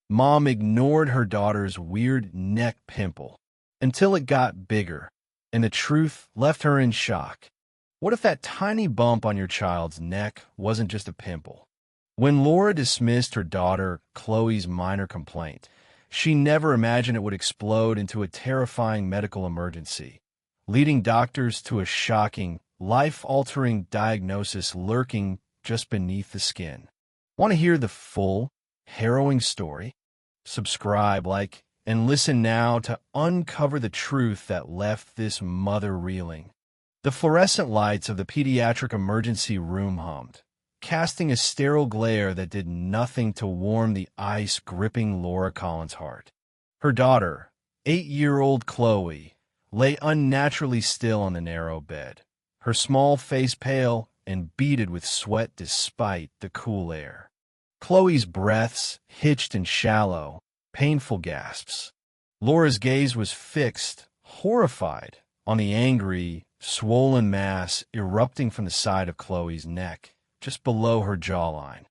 Mom ignored her daughter's weird neck pimple until it got bigger, and the truth left her in shock. What if that tiny bump on your child's neck wasn't just a pimple? When Laura dismissed her daughter Chloe's minor complaint, she never imagined it would explode into a terrifying medical emergency, leading doctors to a shocking, life-altering diagnosis lurking just beneath the skin. Want to hear the full, harrowing story? Subscribe, like, and listen now to uncover the truth that left this mother reeling. The fluorescent lights of the pediatric emergency room hummed, casting a sterile glare that did nothing to warm the ice gripping Laura Collins' heart. Her daughter, 8-year-old Chloe, lay unnaturally still on the narrow bed, her small face pale and beaded with sweat despite the cool air. Chloe's breaths hitched in shallow, painful gasps. Laura's gaze was fixed, horrified, on the angry, swollen mass erupting from the side of Chloe's neck, just below her jawline.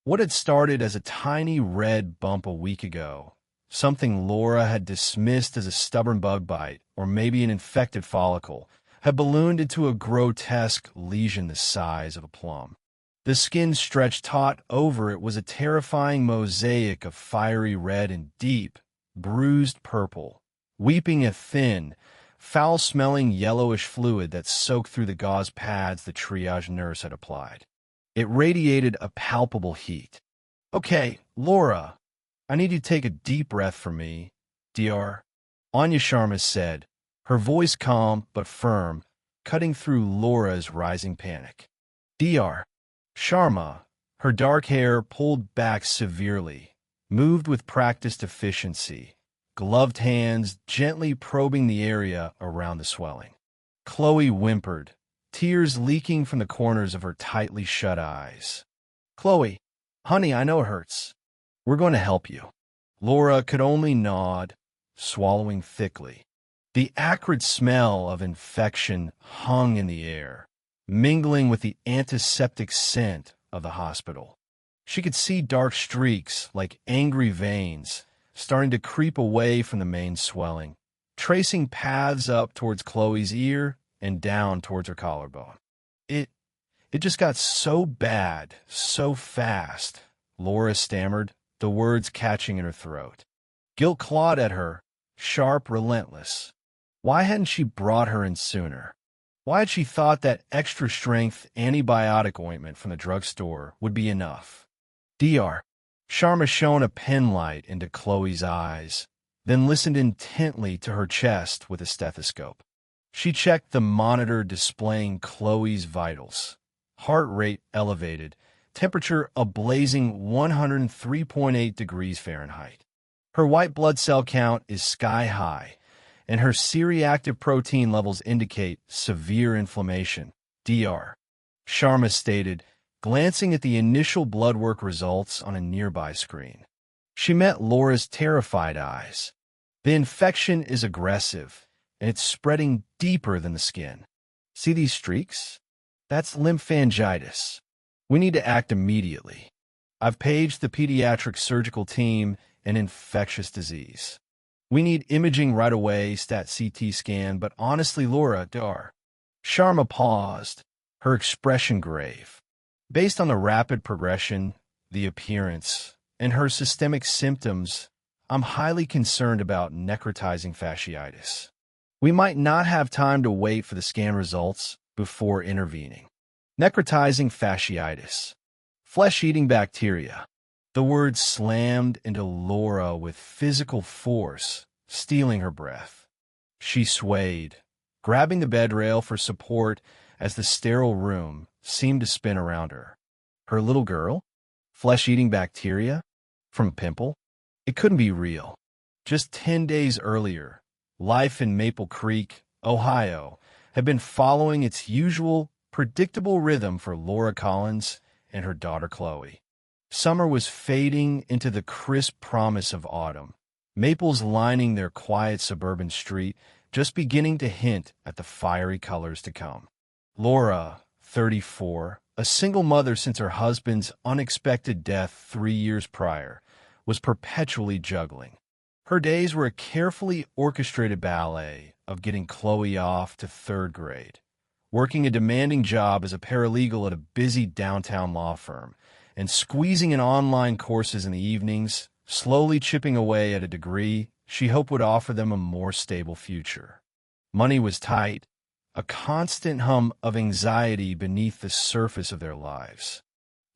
What had started as a tiny red bump a week ago, something Laura had dismissed as a stubborn bug bite or maybe an infected follicle, had ballooned into a grotesque lesion the size of a plum. The skin stretched taut over it was a terrifying mosaic of fiery red and deep, bruised purple, weeping a thin, foul-smelling yellowish fluid that soaked through the gauze pads the triage nurse had applied. It radiated a palpable heat. "Okay, Laura, I need you to take a deep breath for me, Dr. Anya Sharma said, her voice calm but firm, cutting through Laura's rising panic. Dr. Sharma, her dark hair pulled back severely, moved with practiced efficiency, gloved hands gently probing the area around the swelling. Chloe whimpered, tears leaking from the corners of her tightly shut eyes. "Chloe, honey, I know it hurts. We're going to help you." Laura could only nod, swallowing thickly. The acrid smell of infection hung in the air, mingling with the antiseptic scent of the hospital. She could see dark streaks, like angry veins, starting to creep away from the main swelling, tracing paths up towards Chloe's ear and down towards her collarbone. It just got so bad, so fast, Laura stammered, the words catching in her throat. Guilt clawed at her, sharp, relentless. Why hadn't she brought her in sooner? Why had she thought that extra-strength antibiotic ointment from the drugstore would be enough? Dr. Sharma shone a penlight into Chloe's eyes, then listened intently to her chest with a stethoscope. She checked the monitor displaying Chloe's vitals. Heart rate elevated, temperature a blazing 103.8 degrees Fahrenheit. Her white blood cell count is sky high, and her C-reactive protein levels indicate severe inflammation, Dr. Sharma stated, glancing at the initial blood work results on a nearby screen. She met Laura's terrified eyes. The infection is aggressive, and it's spreading deeper than the skin. See these streaks? That's lymphangitis. We need to act immediately. I've paged the pediatric surgical team and infectious disease. We need imaging right away, stat CT scan, but honestly, Laura, Dr. Sharma paused, her expression grave. Based on the rapid progression, the appearance, and her systemic symptoms, I'm highly concerned about necrotizing fasciitis. We might not have time to wait for the scan results before intervening. Necrotizing fasciitis. Flesh-eating bacteria. The word slammed into Laura with physical force, stealing her breath. She swayed, grabbing the bed rail for support as the sterile room seemed to spin around her. Her little girl? Flesh-eating bacteria? From Pimple? It couldn't be real. Just 10 days earlier, life in Maple Creek, Ohio, had been following its usual, predictable rhythm for Laura Collins and her daughter Chloe. Summer was fading into the crisp promise of autumn, maples lining their quiet suburban street, just beginning to hint at the fiery colors to come. Laura, 34, a single mother since her husband's unexpected death 3 years prior, was perpetually juggling. Her days were a carefully orchestrated ballet of getting Chloe off to third grade, working a demanding job as a paralegal at a busy downtown law firm, and squeezing in online courses in the evenings, slowly chipping away at a degree she hoped would offer them a more stable future. Money was tight, a constant hum of anxiety beneath the surface of their lives.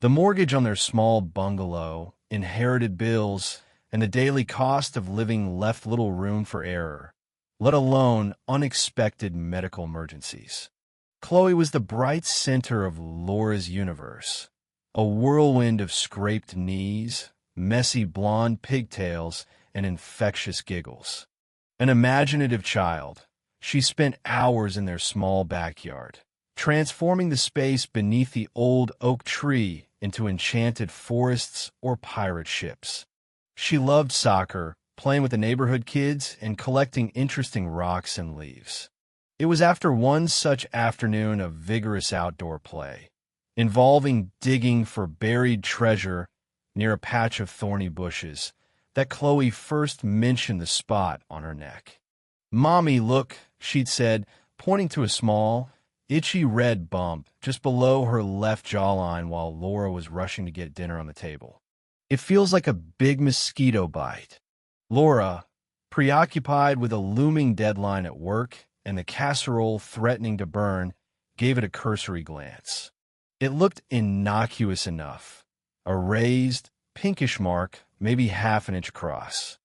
The mortgage on their small bungalow, inherited bills, and the daily cost of living left little room for error, let alone unexpected medical emergencies. Chloe was the bright center of Laura's universe, a whirlwind of scraped knees, messy blonde pigtails, and infectious giggles. An imaginative child, she spent hours in their small backyard, transforming the space beneath the old oak tree into enchanted forests or pirate ships. She loved soccer, playing with the neighborhood kids, and collecting interesting rocks and leaves. It was after one such afternoon of vigorous outdoor play, involving digging for buried treasure near a patch of thorny bushes, that Chloe first mentioned the spot on her neck. "Mommy, look," she'd said, pointing to a small, itchy red bump just below her left jawline while Laura was rushing to get dinner on the table. "It feels like a big mosquito bite." Laura, preoccupied with a looming deadline at work and the casserole threatening to burn, gave it a cursory glance. It looked innocuous enough, a raised, pinkish mark, maybe half an inch across.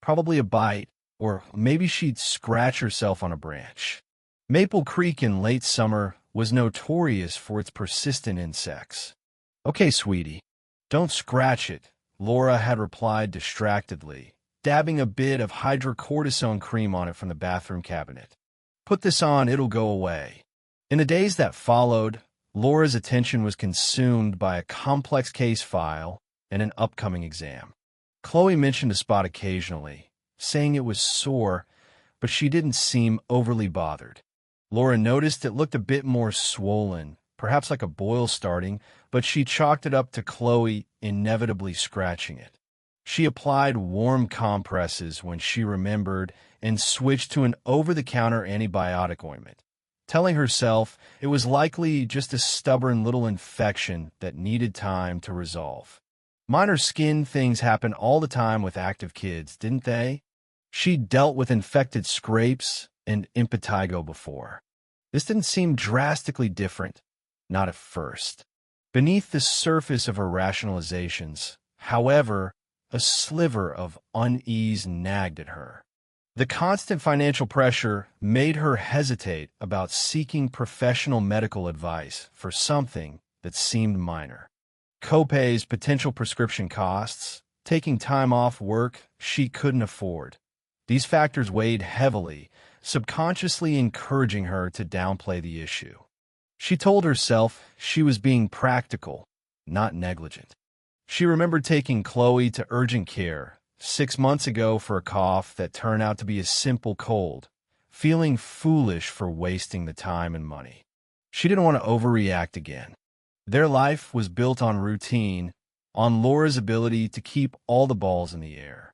Probably a bite, or maybe she'd scratch herself on a branch. Maple Creek in late summer was notorious for its persistent insects. "Okay, sweetie, don't scratch it," Laura had replied distractedly, dabbing a bit of hydrocortisone cream on it from the bathroom cabinet. "Put this on, it'll go away." In the days that followed, Laura's attention was consumed by a complex case file and an upcoming exam. Chloe mentioned a spot occasionally, saying it was sore, but she didn't seem overly bothered. Laura noticed it looked a bit more swollen, perhaps like a boil starting, but she chalked it up to Chloe inevitably scratching it. She applied warm compresses when she remembered and switched to an over-the-counter antibiotic ointment, telling herself it was likely just a stubborn little infection that needed time to resolve. Minor skin things happen all the time with active kids, didn't they? She'd dealt with infected scrapes and impetigo before. This didn't seem drastically different, not at first. Beneath the surface of her rationalizations, however, a sliver of unease nagged at her. The constant financial pressure made her hesitate about seeking professional medical advice for something that seemed minor. Copays, potential prescription costs, taking time off work she couldn't afford. These factors weighed heavily, subconsciously encouraging her to downplay the issue. She told herself she was being practical, not negligent. She remembered taking Chloe to urgent care 6 months ago for a cough that turned out to be a simple cold, feeling foolish for wasting the time and money. She didn't want to overreact again. Their life was built on routine, on Laura's ability to keep all the balls in the air.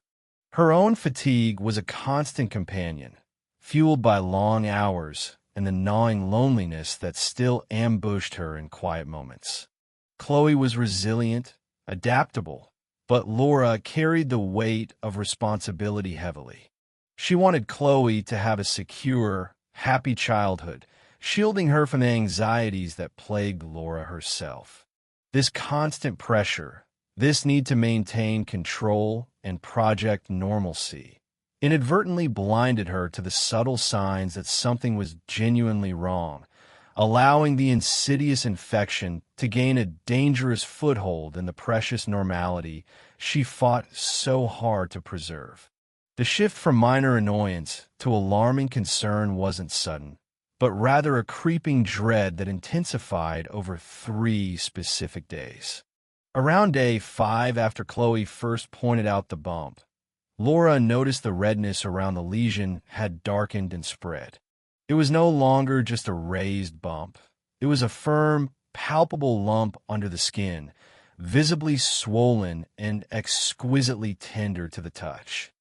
Her own fatigue was a constant companion, fueled by long hours and the gnawing loneliness that still ambushed her in quiet moments. Chloe was resilient, adaptable, but Laura carried the weight of responsibility heavily. She wanted Chloe to have a secure, happy childhood, shielding her from the anxieties that plagued Laura herself. This constant pressure, this need to maintain control and project normalcy, inadvertently blinded her to the subtle signs that something was genuinely wrong, allowing the insidious infection to gain a dangerous foothold in the precious normality she fought so hard to preserve. The shift from minor annoyance to alarming concern wasn't sudden, but rather a creeping dread that intensified over 3 specific days. Around day 5 after Chloe first pointed out the bump, Laura noticed the redness around the lesion had darkened and spread. It was no longer just a raised bump. It was a firm, palpable lump under the skin, visibly swollen and exquisitely tender to the touch.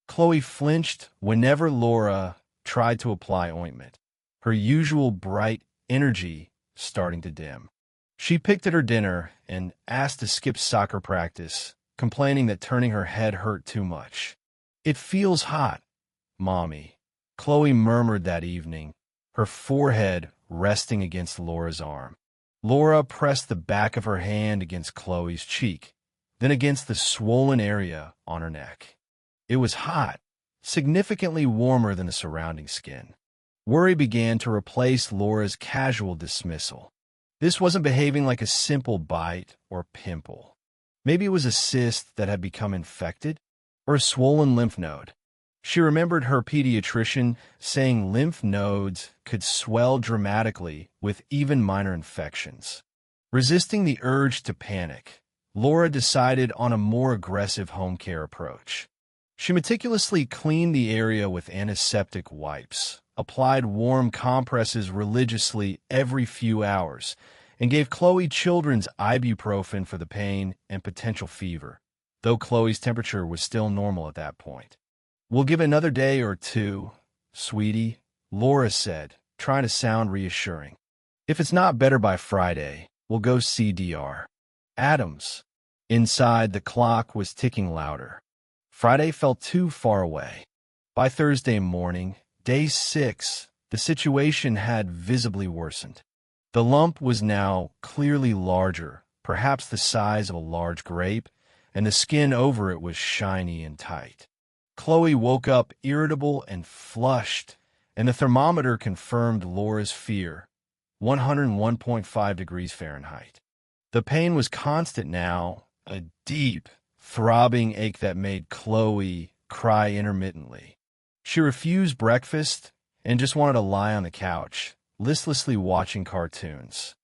Chloe flinched whenever Laura tried to apply ointment, her usual bright energy starting to dim. She picked at her dinner and asked to skip soccer practice, complaining that turning her head hurt too much. "It feels hot, Mommy," Chloe murmured that evening, her forehead resting against Laura's arm. Laura pressed the back of her hand against Chloe's cheek, then against the swollen area on her neck. It was hot, significantly warmer than the surrounding skin. Worry began to replace Laura's casual dismissal. This wasn't behaving like a simple bite or pimple. Maybe it was a cyst that had become infected, or a swollen lymph node. She remembered her pediatrician saying lymph nodes could swell dramatically with even minor infections. Resisting the urge to panic, Laura decided on a more aggressive home care approach. She meticulously cleaned the area with antiseptic wipes, applied warm compresses religiously every few hours, and gave Chloe children's ibuprofen for the pain and potential fever, though Chloe's temperature was still normal at that point. "We'll give it another day or two, sweetie," Laura said, trying to sound reassuring. "If it's not better by Friday, we'll go see Dr. Adams." Inside, the clock was ticking louder. Friday felt too far away. By Thursday morning, day 6, the situation had visibly worsened. The lump was now clearly larger, perhaps the size of a large grape, and the skin over it was shiny and tight. Chloe woke up irritable and flushed, and the thermometer confirmed Laura's fear, 101.5 degrees Fahrenheit. The pain was constant now, a deep, throbbing ache that made Chloe cry intermittently. She refused breakfast and just wanted to lie on the couch, listlessly watching cartoons.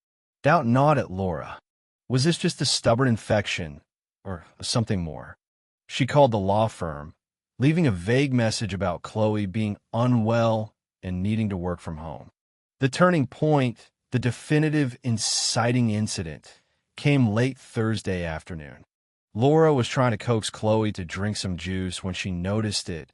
Doubt gnawed at Laura. Was this just a stubborn infection, or something more? She called the law firm, leaving a vague message about Chloe being unwell and needing to work from home. The turning point, the definitive inciting incident, came late Thursday afternoon. Laura was trying to coax Chloe to drink some juice when she noticed it,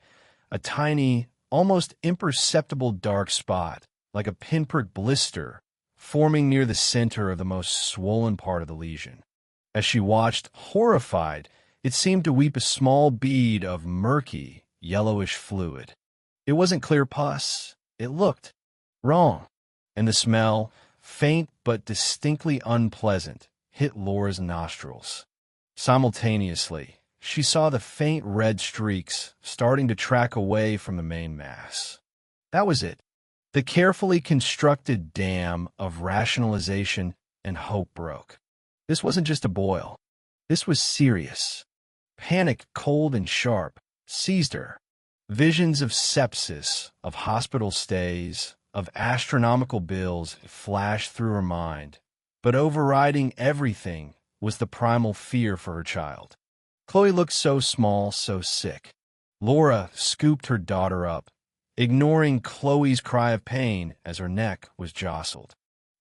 a tiny, almost imperceptible dark spot, like a pinprick blister, forming near the center of the most swollen part of the lesion. As she watched, horrified, it seemed to weep a small bead of murky, yellowish fluid. It wasn't clear pus. It looked wrong. And the smell, faint but distinctly unpleasant, hit Laura's nostrils. Simultaneously, she saw the faint red streaks starting to track away from the main mass. That was it. The carefully constructed dam of rationalization and hope broke. This wasn't just a boil. This was serious. Panic, cold and sharp, seized her. Visions of sepsis, of hospital stays, of astronomical bills flashed through her mind. But overriding everything was the primal fear for her child. Chloe looked so small, so sick. Laura scooped her daughter up, ignoring Chloe's cry of pain as her neck was jostled.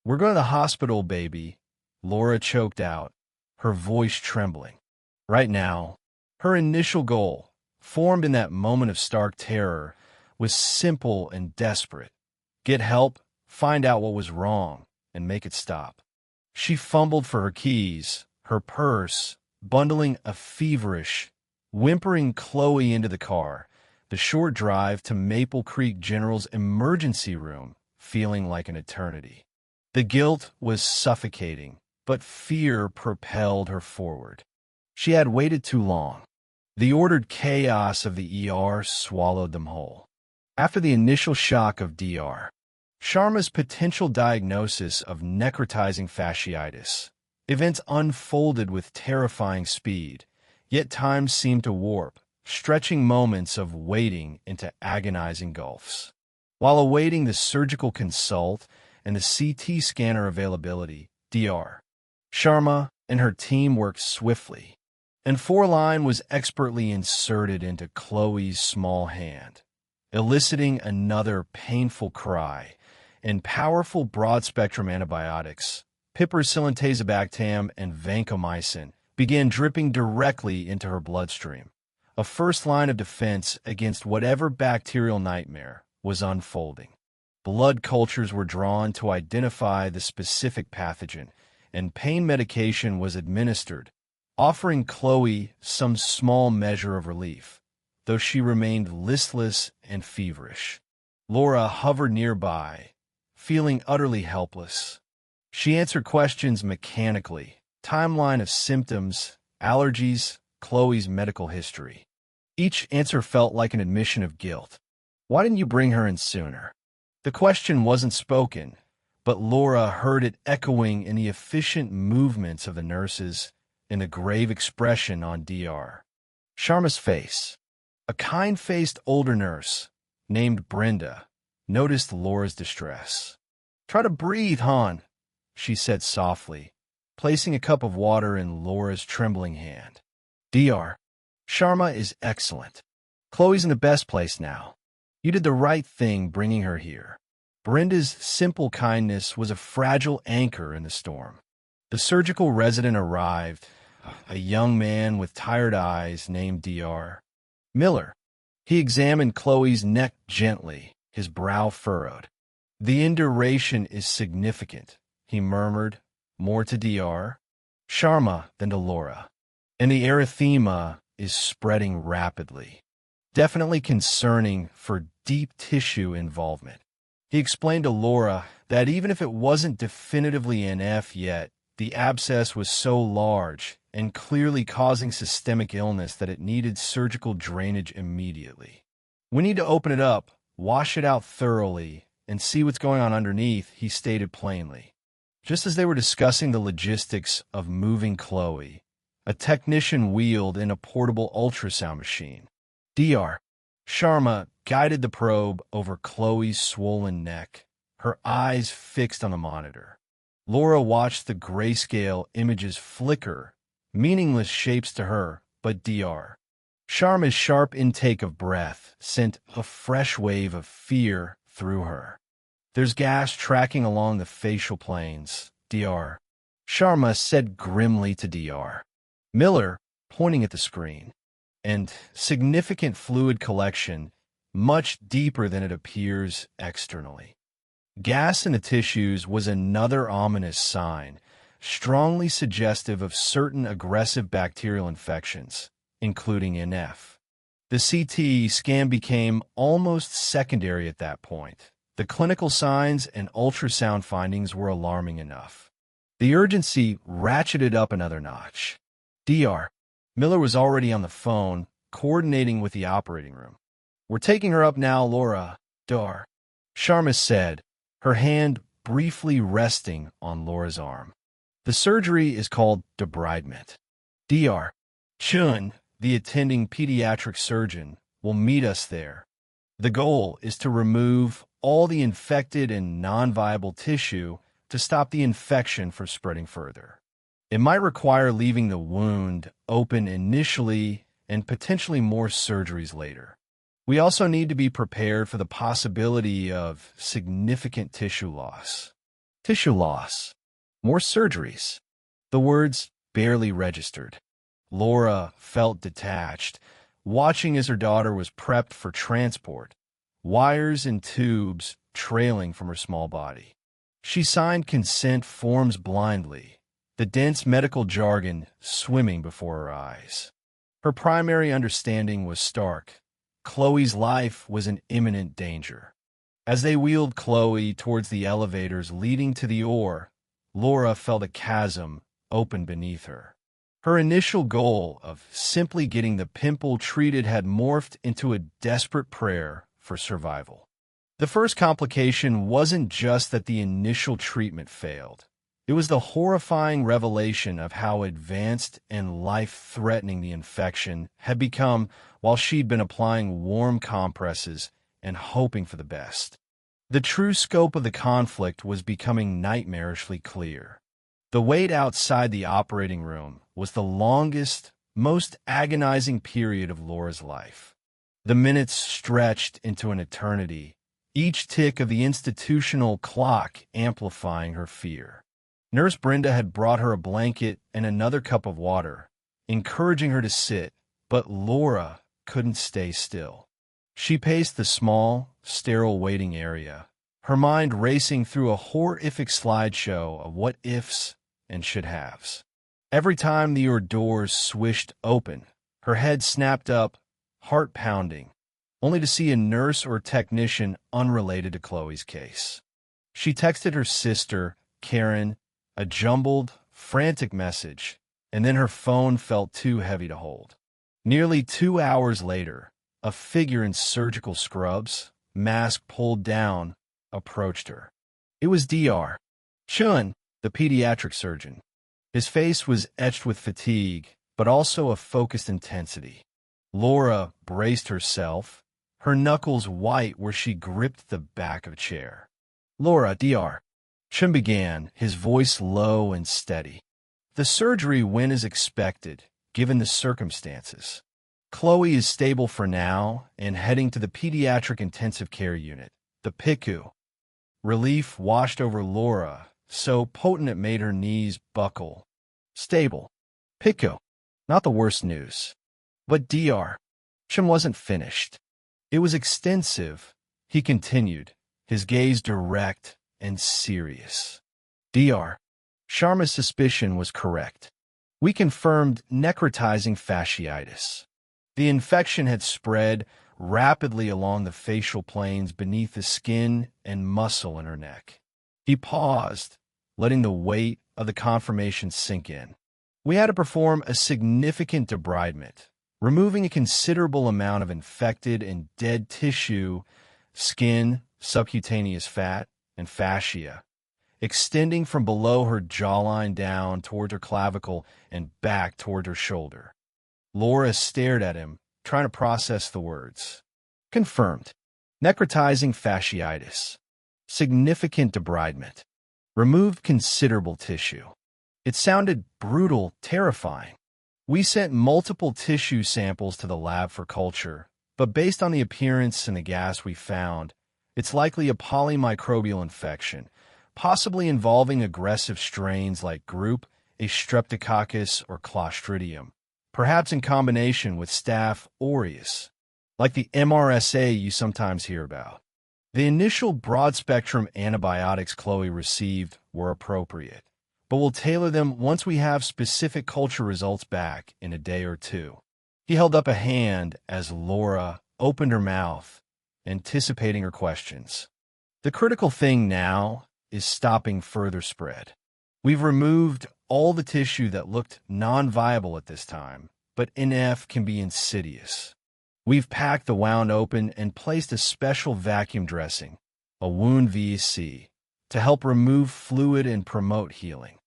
"We're going to the hospital, baby," Laura choked out, her voice trembling. Right now, her initial goal, formed in that moment of stark terror, was simple and desperate. Get help, find out what was wrong, and make it stop. She fumbled for her keys, her purse, bundling a feverish, whimpering Chloe into the car, the short drive to Maple Creek General's emergency room feeling like an eternity. The guilt was suffocating, but fear propelled her forward. She had waited too long. The ordered chaos of the ER swallowed them whole. After the initial shock of Dr. Sharma's potential diagnosis of necrotizing fasciitis, events unfolded with terrifying speed, yet time seemed to warp, stretching moments of waiting into agonizing gulfs. While awaiting the surgical consult and the CT scanner availability, Dr. Sharma and her team worked swiftly, and Foreline was expertly inserted into Chloe's small hand, eliciting another painful cry, and powerful broad-spectrum antibiotics piperacillin-tazobactam, and vancomycin, began dripping directly into her bloodstream, a first line of defense against whatever bacterial nightmare was unfolding. Blood cultures were drawn to identify the specific pathogen, and pain medication was administered, offering Chloe some small measure of relief, though she remained listless and feverish. Laura hovered nearby, feeling utterly helpless. She answered questions mechanically: timeline of symptoms, allergies, Chloe's medical history. Each answer felt like an admission of guilt. Why didn't you bring her in sooner? The question wasn't spoken, but Laura heard it echoing in the efficient movements of the nurses and the grave expression on Dr. Sharma's face. A kind-faced older nurse, named Brenda, noticed Laura's distress. "Try to breathe, hon," she said softly, placing a cup of water in Laura's trembling hand. "Dr. Sharma is excellent. Chloe's in the best place now. You did the right thing bringing her here." Brenda's simple kindness was a fragile anchor in the storm. The surgical resident arrived, a young man with tired eyes named Dr. Miller. He examined Chloe's neck gently, his brow furrowed. "The induration is significant," he murmured, more to Dr. Sharma than to Laura. "And the erythema is spreading rapidly. Definitely concerning for deep tissue involvement." He explained to Laura that even if it wasn't definitively NF yet, the abscess was so large and clearly causing systemic illness that it needed surgical drainage immediately. "We need to open it up, wash it out thoroughly, and see what's going on underneath," he stated plainly. Just as they were discussing the logistics of moving Chloe, a technician wheeled in a portable ultrasound machine. Dr. Sharma guided the probe over Chloe's swollen neck, her eyes fixed on the monitor. Laura watched the grayscale images flicker, meaningless shapes to her, but Dr. Sharma's sharp intake of breath sent a fresh wave of fear through her. "There's gas tracking along the facial planes," Dr. Sharma said grimly to Dr. Miller, pointing at the screen, "and significant fluid collection, much deeper than it appears externally." Gas in the tissues was another ominous sign, strongly suggestive of certain aggressive bacterial infections, including NF. The CT scan became almost secondary at that point. The clinical signs and ultrasound findings were alarming enough. The urgency ratcheted up another notch. Dr. Miller was already on the phone, coordinating with the operating room. "We're taking her up now, Laura," Dr. Sharma said, her hand briefly resting on Laura's arm. "The surgery is called debridement. Dr. Chun, the attending pediatric surgeon, will meet us there. The goal is to remove all the infected and non-viable tissue to stop the infection from spreading further. It might require leaving the wound open initially and potentially more surgeries later. We also need to be prepared for the possibility of significant tissue loss." Tissue loss. More surgeries. The words barely registered. Laura felt detached, watching as her daughter was prepped for transport, wires and tubes trailing from her small body. She signed consent forms blindly, the dense medical jargon swimming before her eyes. Her primary understanding was stark. Chloe's life was in imminent danger. As they wheeled Chloe towards the elevators leading to the OR, Laura felt a chasm open beneath her. Her initial goal of simply getting the pimple treated had morphed into a desperate prayer for survival. The first complication wasn't just that the initial treatment failed. It was the horrifying revelation of how advanced and life-threatening the infection had become while she'd been applying warm compresses and hoping for the best. The true scope of the conflict was becoming nightmarishly clear. The wait outside the operating room was the longest, most agonizing period of Laura's life. The minutes stretched into an eternity, each tick of the institutional clock amplifying her fear. Nurse Brenda had brought her a blanket and another cup of water, encouraging her to sit, but Laura couldn't stay still. She paced the small, sterile waiting area, her mind racing through a horrific slideshow of what-ifs and should-haves. Every time the doors swished open, her head snapped up, heart pounding, only to see a nurse or technician unrelated to Chloe's case. She texted her sister, Karen, a jumbled, frantic message, and then her phone felt too heavy to hold. Nearly 2 hours later, a figure in surgical scrubs, mask pulled down, approached her. It was Dr. Chun, the pediatric surgeon. His face was etched with fatigue, but also a focused intensity. Laura braced herself, her knuckles white where she gripped the back of a chair. "Laura, Dr. Chun began, his voice low and steady. "The surgery went as expected, given the circumstances. Chloe is stable for now and heading to the pediatric intensive care unit, the PICU." Relief washed over Laura, so potent it made her knees buckle. Stable. PICU. Not the worst news. But Dr. Chun wasn't finished. It was extensive, he continued, his gaze direct and serious. Dr. Sharma's suspicion was correct. We confirmed necrotizing fasciitis. The infection had spread rapidly along the facial planes beneath the skin and muscle in her neck. He paused, letting the weight of the confirmation sink in. We had to perform a significant debridement, removing a considerable amount of infected and dead tissue, skin, subcutaneous fat, and fascia, extending from below her jawline down toward her clavicle and back toward her shoulder. Laura stared at him, trying to process the words. Confirmed. Necrotizing fasciitis. Significant debridement. Removed considerable tissue. It sounded brutal, terrifying. We sent multiple tissue samples to the lab for culture, but based on the appearance and the gas we found, it's likely a polymicrobial infection, possibly involving aggressive strains like Group A Streptococcus or Clostridium, perhaps in combination with Staph aureus, like the MRSA you sometimes hear about. The initial broad-spectrum antibiotics Chloe received were appropriate, but we'll tailor them once we have specific culture results back in a day or two. He held up a hand as Laura opened her mouth, anticipating her questions. The critical thing now is stopping further spread. We've removed all the tissue that looked non-viable at this time, but NF can be insidious. We've packed the wound open and placed a special vacuum dressing, a wound VC, to help remove fluid and promote healing.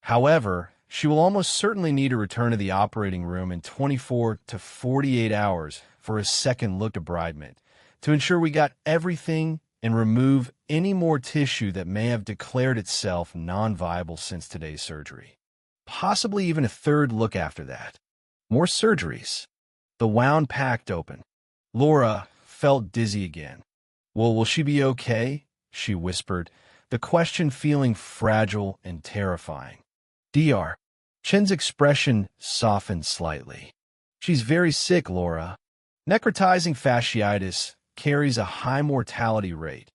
However, she will almost certainly need to return to the operating room in 24 to 48 hours for a second look debridement to ensure we got everything and remove any more tissue that may have declared itself non-viable since today's surgery. Possibly even a third look after that. More surgeries. The wound packed open. Laura felt dizzy again. "Well, will she be okay?" she whispered, the question feeling fragile and terrifying. Dr. Chen's expression softened slightly. "She's very sick, Laura. Necrotizing fasciitis carries a high mortality rate,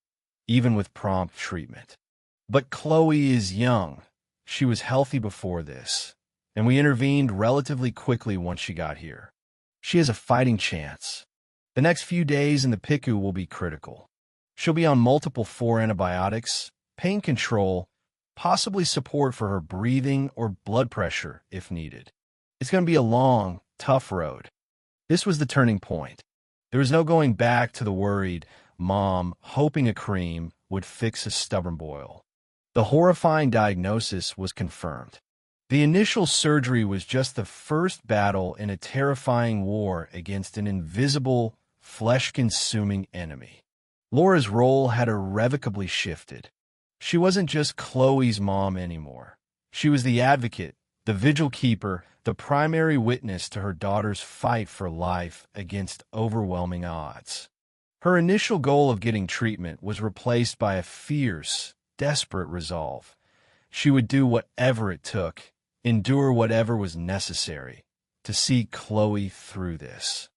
even with prompt treatment. But Chloe is young. She was healthy before this, and we intervened relatively quickly once she got here. She has a fighting chance. The next few days in the PICU will be critical. She'll be on multiple 4 antibiotics, pain control, possibly support for her breathing or blood pressure if needed. It's going to be a long, tough road." This was the turning point. There was no going back to the worried mom hoping a cream would fix a stubborn boil. The horrifying diagnosis was confirmed. The initial surgery was just the first battle in a terrifying war against an invisible, flesh-consuming enemy. Laura's role had irrevocably shifted. She wasn't just Chloe's mom anymore. She was the advocate, the vigil keeper, the primary witness to her daughter's fight for life against overwhelming odds. Her initial goal of getting treatment was replaced by a fierce, desperate resolve. She would do whatever it took, endure whatever was necessary, to see Chloe through this.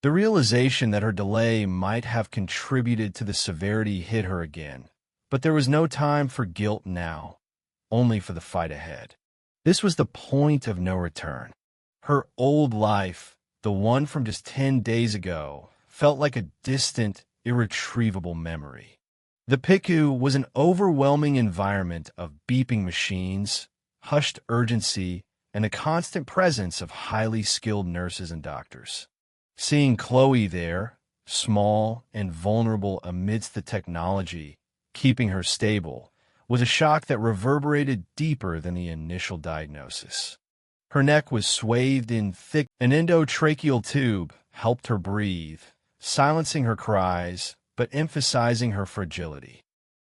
The realization that her delay might have contributed to the severity hit her again, but there was no time for guilt now, only for the fight ahead. This was the point of no return. Her old life, the one from just 10 days ago, felt like a distant, irretrievable memory. The PICU was an overwhelming environment of beeping machines, hushed urgency, and a constant presence of highly skilled nurses and doctors. Seeing Chloe there, small and vulnerable amidst the technology, keeping her stable, was a shock that reverberated deeper than the initial diagnosis. Her neck was swathed in thick. An endotracheal tube helped her breathe, silencing her cries, but emphasizing her fragility.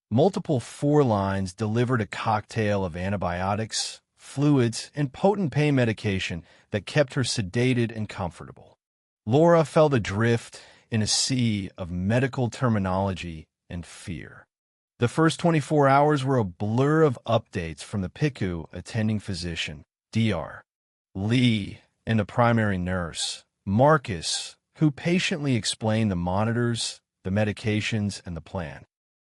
Multiple forelines delivered a cocktail of antibiotics, fluids, and potent pain medication that kept her sedated and comfortable. Laura felt adrift in a sea of medical terminology and fear. The first 24 hours were a blur of updates from the PICU attending physician, Dr. Lee, and a primary nurse, Marcus, who patiently explained the monitors, the medications, and the plan.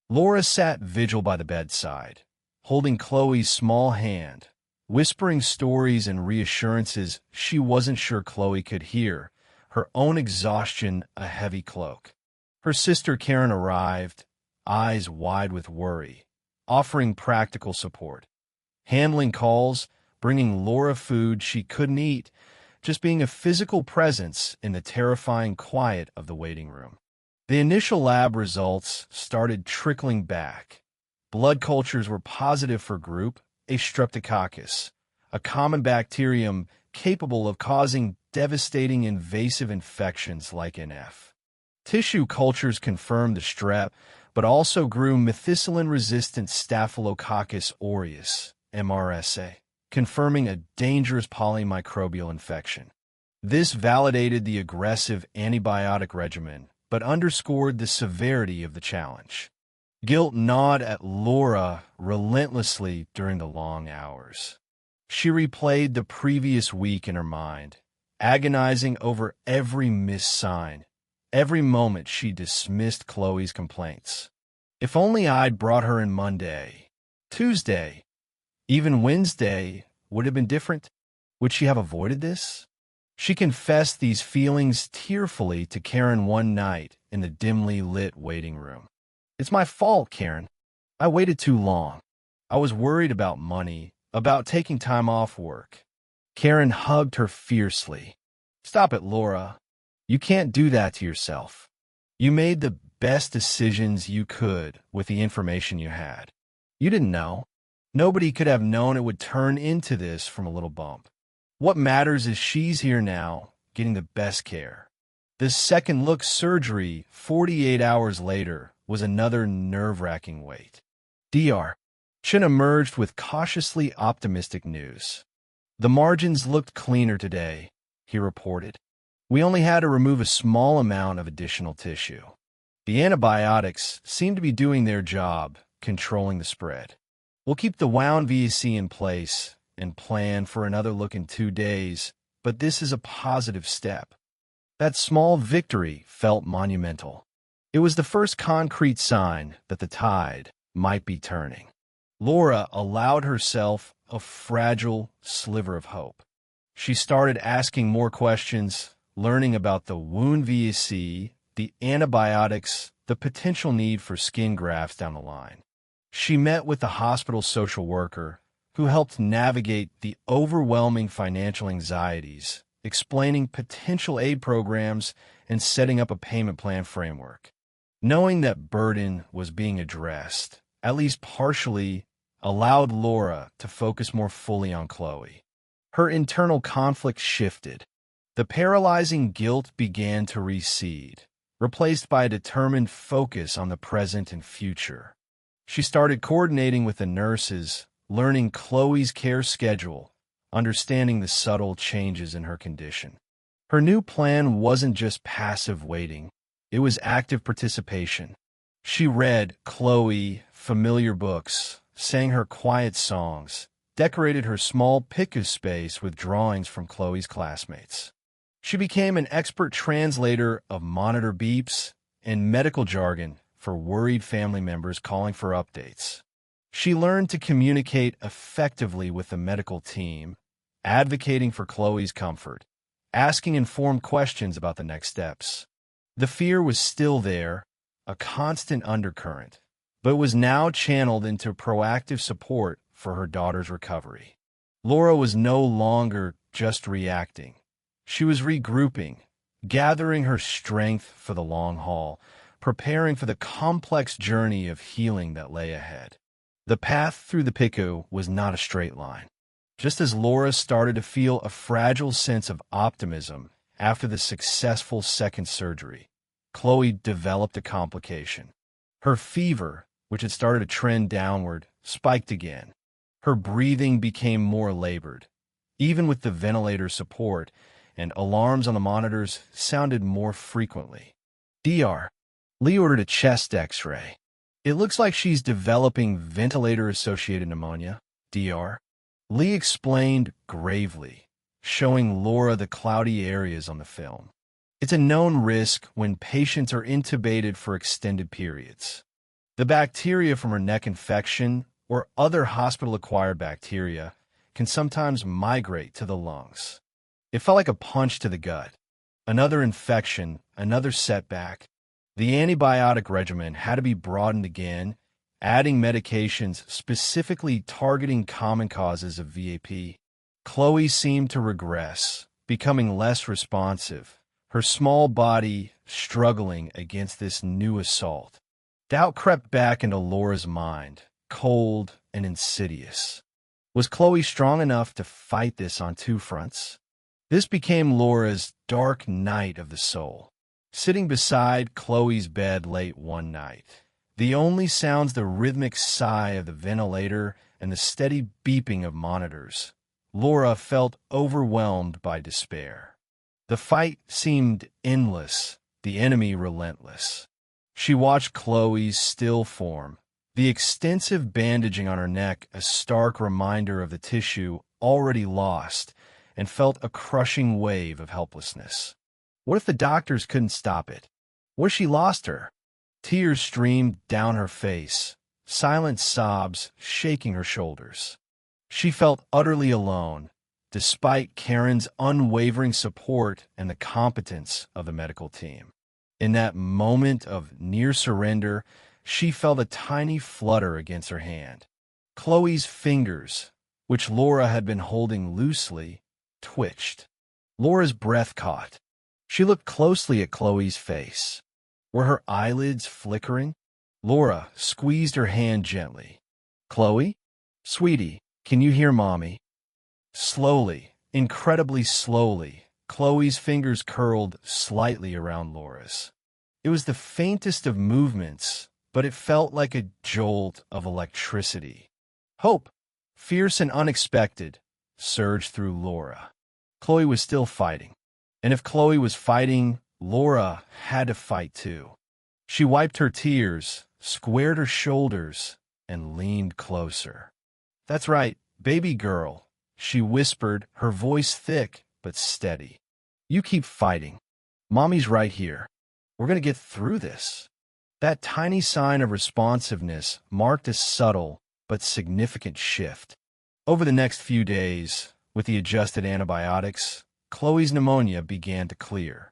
Laura sat vigil by the bedside, holding Chloe's small hand, whispering stories and reassurances she wasn't sure Chloe could hear, her own exhaustion a heavy cloak. Her sister Karen arrived, eyes wide with worry, offering practical support, handling calls, bringing Laura food she couldn't eat, just being a physical presence in the terrifying quiet of the waiting room. The initial lab results started trickling back. Blood cultures were positive for group A streptococcus, a common bacterium capable of causing devastating invasive infections like NF. Tissue cultures confirmed the strep, but also grew methicillin-resistant Staphylococcus aureus, MRSA, confirming a dangerous polymicrobial infection. This validated the aggressive antibiotic regimen, but underscored the severity of the challenge. Guilt gnawed at Laura relentlessly during the long hours. She replayed the previous week in her mind, agonizing over every missed sign, every moment she dismissed Chloe's complaints. If only I'd brought her in Monday, Tuesday, even Wednesday would have been different. Would she have avoided this? She confessed these feelings tearfully to Karen one night in the dimly lit waiting room. "It's my fault, Karen. I waited too long. I was worried about money, about taking time off work." Karen hugged her fiercely. "Stop it, Laura. You can't do that to yourself. You made the best decisions you could with the information you had. You didn't know. Nobody could have known it would turn into this from a little bump. What matters is she's here now, getting the best care." This second look surgery 48 hours later was another nerve-wracking wait. Dr. Chen emerged with cautiously optimistic news. "The margins looked cleaner today," he reported. "We only had to remove a small amount of additional tissue. The antibiotics seem to be doing their job, controlling the spread. We'll keep the wound VAC in place and plan for another look in 2 days, but this is a positive step." That small victory felt monumental. It was the first concrete sign that the tide might be turning. Laura allowed herself a fragile sliver of hope. She started asking more questions, learning about the wound VAC, the antibiotics, the potential need for skin grafts down the line. She met with the hospital social worker, who helped navigate the overwhelming financial anxieties, explaining potential aid programs and setting up a payment plan framework. Knowing that burden was being addressed, at least partially, allowed Laura to focus more fully on Chloe. Her internal conflict shifted. The paralyzing guilt began to recede, replaced by a determined focus on the present and future. She started coordinating with the nurses, learning Chloe's care schedule, understanding the subtle changes in her condition. Her new plan wasn't just passive waiting, it was active participation. She read Chloe familiar books, sang her quiet songs, decorated her small PICU space with drawings from Chloe's classmates. She became an expert translator of monitor beeps and medical jargon for worried family members calling for updates. She learned to communicate effectively with the medical team, advocating for Chloe's comfort, asking informed questions about the next steps. The fear was still there, a constant undercurrent, but was now channeled into proactive support for her daughter's recovery. Laura was no longer just reacting. She was regrouping, gathering her strength for the long haul, preparing for the complex journey of healing that lay ahead. The path through the PICU was not a straight line. Just as Laura started to feel a fragile sense of optimism after the successful second surgery, Chloe developed a complication. Her fever, which had started to trend downward, spiked again. Her breathing became more labored. Even with the ventilator support, and alarms on the monitors sounded more frequently. DR. Lee ordered a chest x-ray. It looks like she's developing ventilator-associated pneumonia, DR. Lee explained gravely, showing Laura the cloudy areas on the film. It's a known risk when patients are intubated for extended periods. The bacteria from her neck infection or other hospital-acquired bacteria can sometimes migrate to the lungs. It felt like a punch to the gut. Another infection, another setback. The antibiotic regimen had to be broadened again, adding medications specifically targeting common causes of VAP. Chloe seemed to regress, becoming less responsive, her small body struggling against this new assault. Doubt crept back into Laura's mind, cold and insidious. Was Chloe strong enough to fight this on two fronts? This became Laura's dark night of the soul. Sitting beside Chloe's bed late one night, the only sounds the rhythmic sigh of the ventilator and the steady beeping of monitors, Laura felt overwhelmed by despair. The fight seemed endless, the enemy relentless. She watched Chloe's still form, the extensive bandaging on her neck a stark reminder of the tissue already lost, and felt a crushing wave of helplessness. What if the doctors couldn't stop it? What if she lost her? Tears streamed down her face, silent sobs shaking her shoulders. She felt utterly alone, despite Karen's unwavering support and the competence of the medical team. In that moment of near surrender, she felt a tiny flutter against her hand. Chloe's fingers, which Laura had been holding loosely, twitched. Laura's breath caught. She looked closely at Chloe's face. Were her eyelids flickering? Laura squeezed her hand gently. "Chloe? Sweetie, can you hear Mommy?" Slowly, incredibly slowly, Chloe's fingers curled slightly around Laura's. It was the faintest of movements, but it felt like a jolt of electricity. Hope, fierce and unexpected, surged through Laura. Chloe was still fighting. And if Chloe was fighting, Laura had to fight too. She wiped her tears, squared her shoulders, and leaned closer. "That's right, baby girl," she whispered, her voice thick but steady. "You keep fighting. Mommy's right here. We're going to get through this." That tiny sign of responsiveness marked a subtle but significant shift. Over the next few days, with the adjusted antibiotics, Chloe's pneumonia began to clear.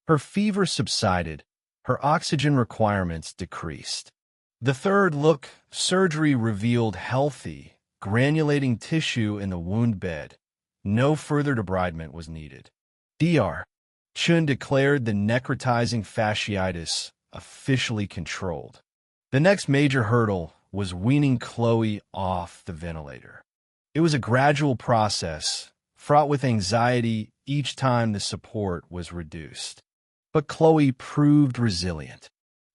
Her fever subsided, her oxygen requirements decreased. The third look surgery revealed healthy, granulating tissue in the wound bed. No further debridement was needed. Dr. Chun declared the necrotizing fasciitis officially controlled. The next major hurdle was weaning Chloe off the ventilator. It was a gradual process, fraught with anxiety each time the support was reduced. But Chloe proved resilient.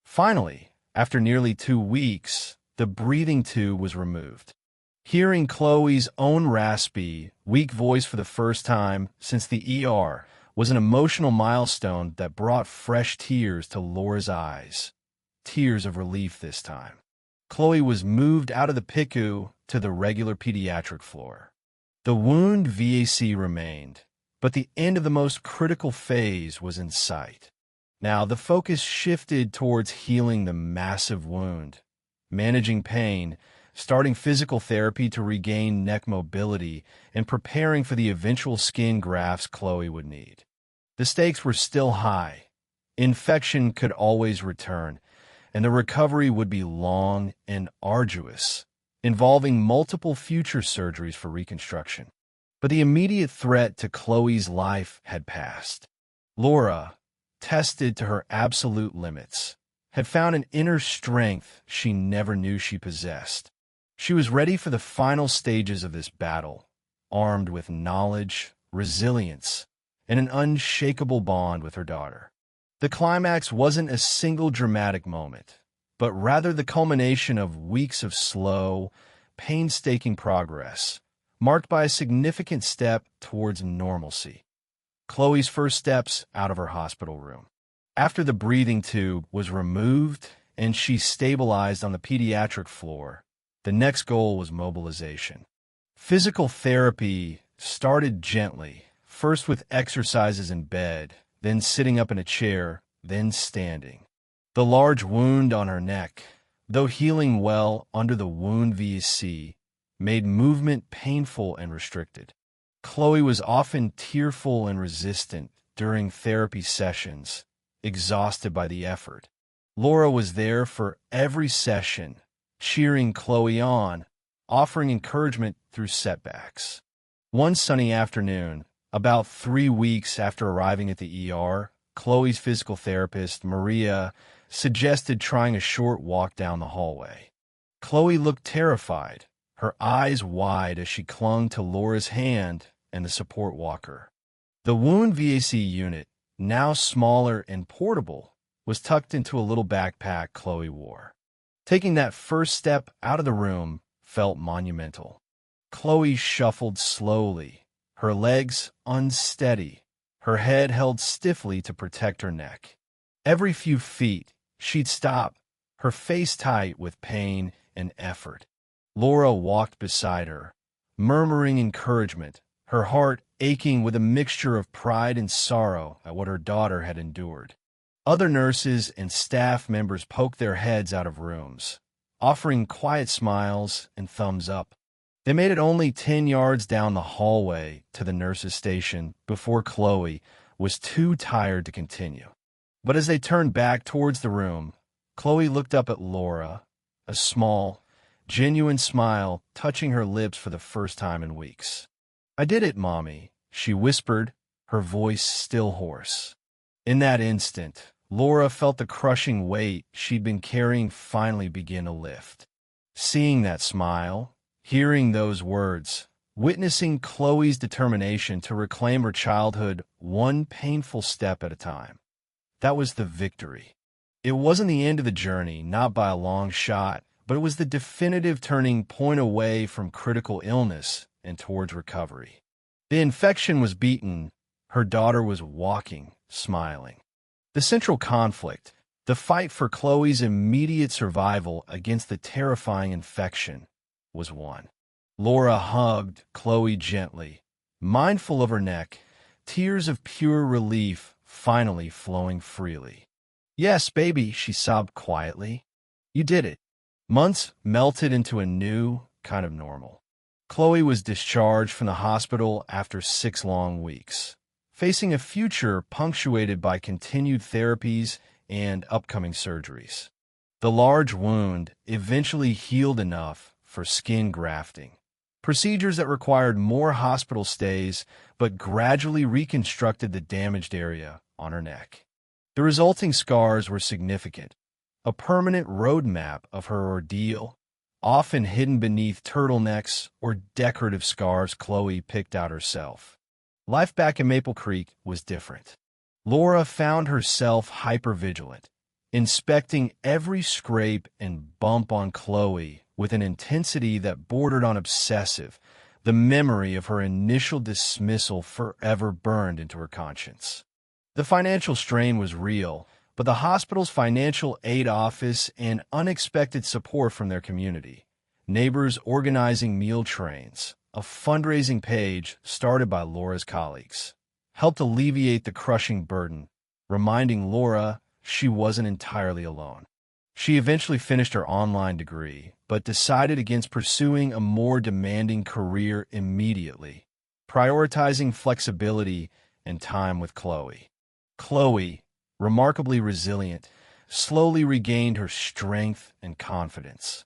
Finally, after nearly 2 weeks, the breathing tube was removed. Hearing Chloe's own raspy, weak voice for the first time since the ER was an emotional milestone that brought fresh tears to Laura's eyes. Tears of relief this time. Chloe was moved out of the PICU to the regular pediatric floor. The wound VAC remained, but the end of the most critical phase was in sight. Now, the focus shifted towards healing the massive wound, managing pain, starting physical therapy to regain neck mobility, and preparing for the eventual skin grafts Chloe would need. The stakes were still high. Infection could always return, and the recovery would be long and arduous, involving multiple future surgeries for reconstruction. But the immediate threat to Chloe's life had passed. Laura, tested to her absolute limits, had found an inner strength she never knew she possessed. She was ready for the final stages of this battle, armed with knowledge, resilience, and an unshakable bond with her daughter. The climax wasn't a single dramatic moment, but rather the culmination of weeks of slow, painstaking progress, marked by a significant step towards normalcy. Chloe's first steps out of her hospital room. After the breathing tube was removed and she stabilized on the pediatric floor, the next goal was mobilization. Physical therapy started gently, first with exercises in bed, then sitting up in a chair, then standing. The large wound on her neck, though healing well under the wound VAC, made movement painful and restricted. Chloe was often tearful and resistant during therapy sessions, exhausted by the effort. Laura was there for every session, cheering Chloe on, offering encouragement through setbacks. One sunny afternoon, about 3 weeks after arriving at the ER, Chloe's physical therapist, Maria, suggested trying a short walk down the hallway. Chloe looked terrified, her eyes wide as she clung to Laura's hand and the support walker. The wound VAC unit, now smaller and portable, was tucked into a little backpack Chloe wore. Taking that first step out of the room felt monumental. Chloe shuffled slowly, her legs unsteady, her head held stiffly to protect her neck. Every few feet, she'd stop, her face tight with pain and effort. Laura walked beside her, murmuring encouragement, her heart aching with a mixture of pride and sorrow at what her daughter had endured. Other nurses and staff members poked their heads out of rooms, offering quiet smiles and thumbs up. They made it only 10 yards down the hallway to the nurse's station before Chloe was too tired to continue. But as they turned back towards the room, Chloe looked up at Laura, a small, genuine smile touching her lips for the first time in weeks. "I did it, Mommy," she whispered, her voice still hoarse. In that instant, Laura felt the crushing weight she'd been carrying finally begin to lift. Seeing that smile, hearing those words, witnessing Chloe's determination to reclaim her childhood one painful step at a time, that was the victory. It wasn't the end of the journey, not by a long shot, but it was the definitive turning point away from critical illness and towards recovery. The infection was beaten. Her daughter was walking, smiling. The central conflict, the fight for Chloe's immediate survival against the terrifying infection, was won. Laura hugged Chloe gently, mindful of her neck, tears of pure relief finally flowing freely. "Yes, baby," she sobbed quietly. "You did it." Months melted into a new kind of normal. Chloe was discharged from the hospital after 6 long weeks, facing a future punctuated by continued therapies and upcoming surgeries. The large wound eventually healed enough for skin grafting, procedures that required more hospital stays but gradually reconstructed the damaged area on her neck. The resulting scars were significant, a permanent roadmap of her ordeal, often hidden beneath turtlenecks or decorative scarves Chloe picked out herself. Life back in Maple Creek was different. Laura found herself hypervigilant, inspecting every scrape and bump on Chloe with an intensity that bordered on obsessive. The memory of her initial dismissal forever burned into her conscience. The financial strain was real, but the hospital's financial aid office and unexpected support from their community, neighbors organizing meal trains, a fundraising page started by Laura's colleagues, helped alleviate the crushing burden, reminding Laura she wasn't entirely alone. She eventually finished her online degree, but decided against pursuing a more demanding career immediately, prioritizing flexibility and time with Chloe. Chloe, remarkably resilient, slowly regained her strength and confidence.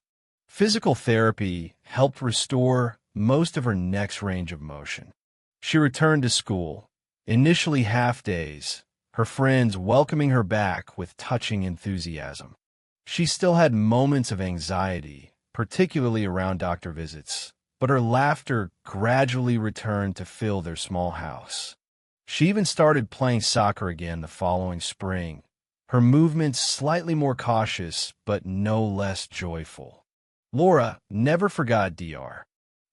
Physical therapy helped restore most of her neck's range of motion. She returned to school, initially half days, her friends welcoming her back with touching enthusiasm. She still had moments of anxiety, particularly around doctor visits, but her laughter gradually returned to fill their small house. She even started playing soccer again the following spring, her movements slightly more cautious but no less joyful. Laura never forgot Dr.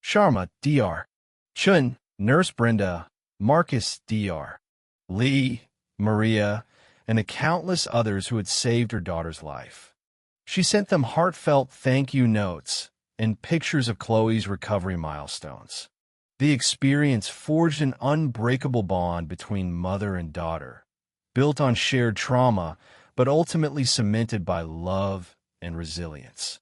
Sharma, Dr. Chun, Nurse Brenda, Marcus, Dr. Lee, Maria, and the countless others who had saved her daughter's life. She sent them heartfelt thank you notes and pictures of Chloe's recovery milestones. The experience forged an unbreakable bond between mother and daughter, built on shared trauma, but ultimately cemented by love and resilience.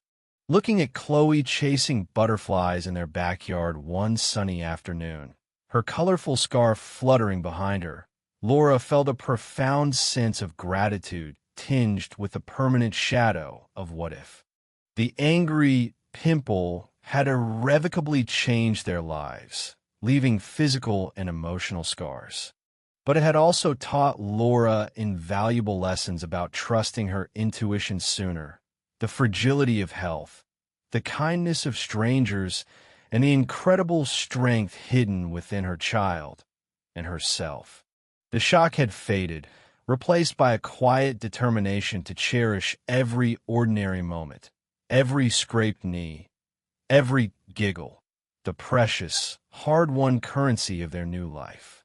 Looking at Chloe chasing butterflies in their backyard one sunny afternoon, her colorful scarf fluttering behind her, Laura felt a profound sense of gratitude tinged with the permanent shadow of what if. The angry Pimple had irrevocably changed their lives, leaving physical and emotional scars. But it had also taught Laura invaluable lessons about trusting her intuition sooner, the fragility of health, the kindness of strangers, and the incredible strength hidden within her child and herself. The shock had faded, replaced by a quiet determination to cherish every ordinary moment, every scraped knee, every giggle, the precious, hard-won currency of their new life.